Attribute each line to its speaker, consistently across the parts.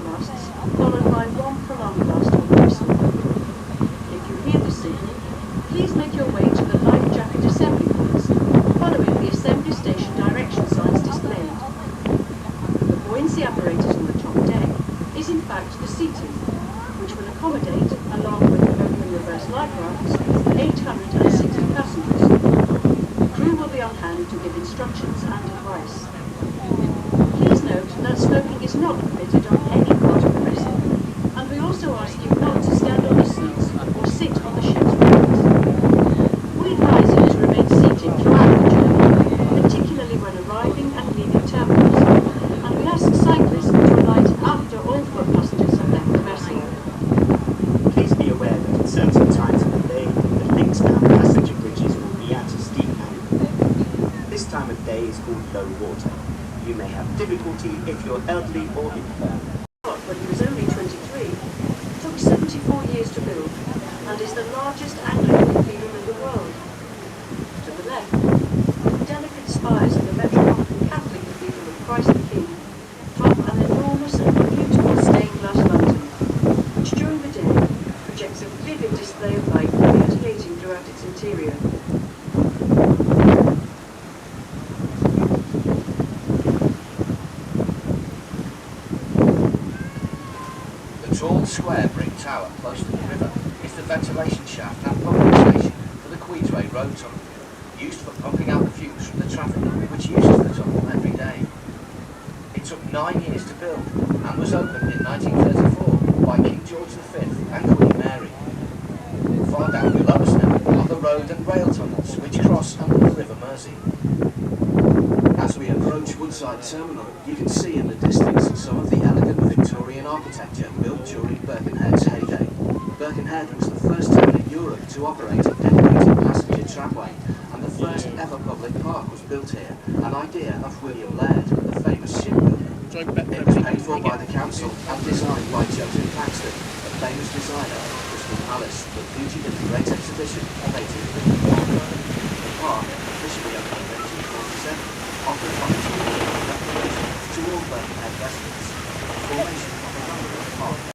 Speaker 1: blasts, followed by one prolonged blast on the whistle. If you hear the signal, please make your way to the life jacket assembly points, following the assembly station direction signs displayed. The buoyancy apparatus on the top deck is in fact the seating, which will accommodate, along with the open reverse life rafts, 860 passengers. The crew will be on hand to give instructions and advice. Please note that smoking is not permitted on any part of the vessel, and we also ask you not to stand on the seats or sit on the ship's railings. We advise you to remain seated throughout the journey, particularly when arriving and leaving terminals, and we ask cyclists to alight after all foot passengers have left the vessel.
Speaker 2: Please be aware that at certain times of the day, the links-bound passenger bridges will be at a steep angle. This time of day is called low water. You may have difficulty if you're elderly or infirm.
Speaker 1: When he was only 23, took 74 years to build, and is the largest Anglican cathedral in the world. To the left, the delicate spires of the Metropolitan Catholic Cathedral of Christ the King top an enormous and beautiful stained glass lantern, which during the day projects a vivid display of light radiating throughout its interior.
Speaker 3: The tall square brick tower close to the river is the ventilation shaft and pumping station for the Queensway Road Tunnel, used for pumping out the fumes from the traffic which uses the tunnel every day. It took 9 years to build and was opened in 1934 by King George V and Queen Mary. Far down below us now are the road and rail tunnels which cross under the River Mersey. As we approach Woodside Terminal, you can see in the distance some of the elegant Victorian architecture built during Birkenhead's heyday. Birkenhead was the first town in Europe to operate a dedicated passenger tramway, and the first ever public park was built here, an idea of William Laird, the famous shipbuilder. It was paid for by the council and designed by Joseph Paxton, a famous designer of Crystal Palace, that featured in the Great Exhibition of 1851. The park, officially opened in 1847, offered opportunity and recreation to all Birkenhead residents. The formation of a roundabout park.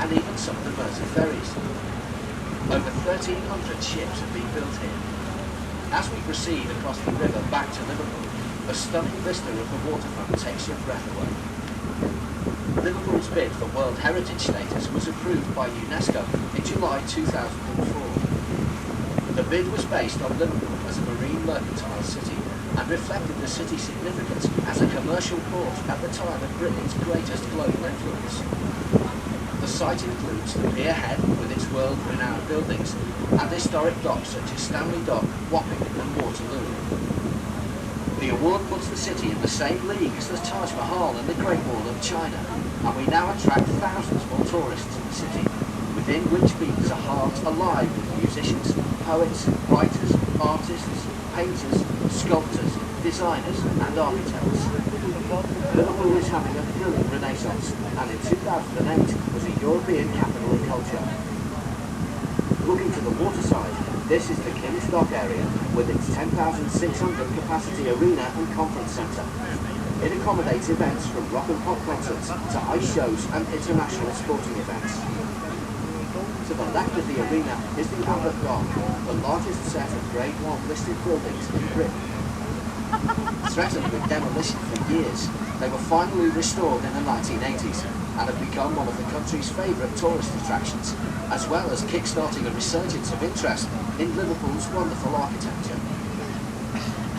Speaker 3: And even some of the Mersey ferries. Over 1,300 ships have been built here. As we proceed across the river back to Liverpool, a stunning vista of the waterfront takes your breath away. Liverpool's bid for World Heritage status was approved by UNESCO in July 2004. The bid was based on Liverpool as a marine mercantile city and reflected the city's significance as a commercial port at the time of Britain's greatest global influence. The site includes the Pier Head with its world-renowned buildings and historic docks such as Stanley Dock, Wapping and Waterloo. The award puts the city in the same league as the Taj Mahal and the Great Wall of China, and we now attract thousands more tourists to the city, within which beats a heart alive with musicians, poets, writers, artists, painters, sculptors, designers and architects. Liverpool is having a thrilling renaissance, and in 2008 was a European capital of culture. Looking to the water side, this is the King's Dock area with its 10,600 capacity arena and conference centre. It accommodates events from rock and pop concerts to ice shows and international sporting events. To the left of the arena is the Albert Dock, the largest set of Grade 1 listed buildings in Britain. Threatened with demolition for years, they were finally restored in the 1980s and have become one of the country's favourite tourist attractions, as well as kick-starting a resurgence of interest in Liverpool's wonderful architecture.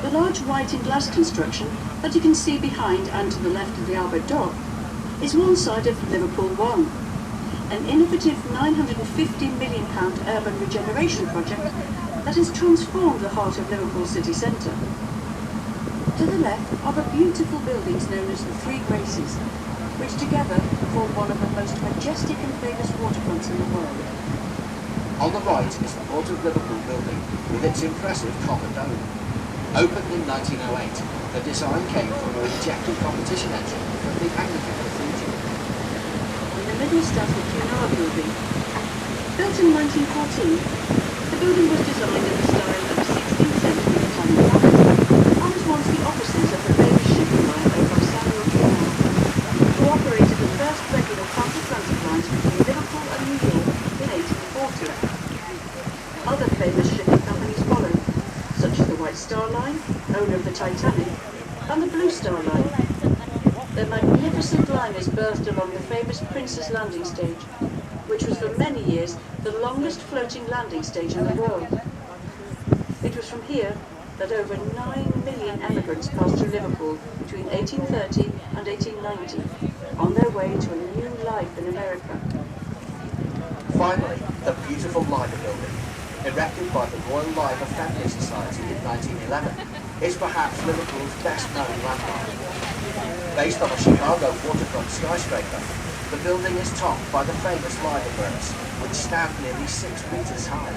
Speaker 1: The large white and glass construction that you can see behind and to the left of the Albert Dock is one side of Liverpool One, an innovative £950 million urban regeneration project that has transformed the heart of Liverpool city centre. To the left are the beautiful buildings known as the Three Graces, which together form one of the most majestic and famous waterfronts in the world.
Speaker 3: On the right is the Port of Liverpool building with its impressive copper dome. Opened in 1908, the design came from a rejected competition entry from the Anglican Cathedral.
Speaker 1: In the middle stands the Cunard building. Built in 1914, the building was designed in the style of 16th century Italian palace and was once the offices of the famous shipping line over Samuel Canal, who operated the first regular transatlantic lines between Liverpool and New York in 1840. Other famous shipping companies followed, such as the White Star Line, owner of the Titanic, and the Blue Star Line. Their magnificent liners berthed along the famous Prince's Landing Stage, which was for many years the longest floating landing stage in the world. It was from here that over 9 million emigrants passed through Liverpool between 1830 and 1890, on their way to a new life in America.
Speaker 3: Finally, the beautiful Liver building, erected by the Royal Liver Family Society in 1911, is perhaps Liverpool's best-known landmark. Based on a Chicago waterfront skyscraper, the building is topped by the famous Liver birds, which stand nearly 6 meters high.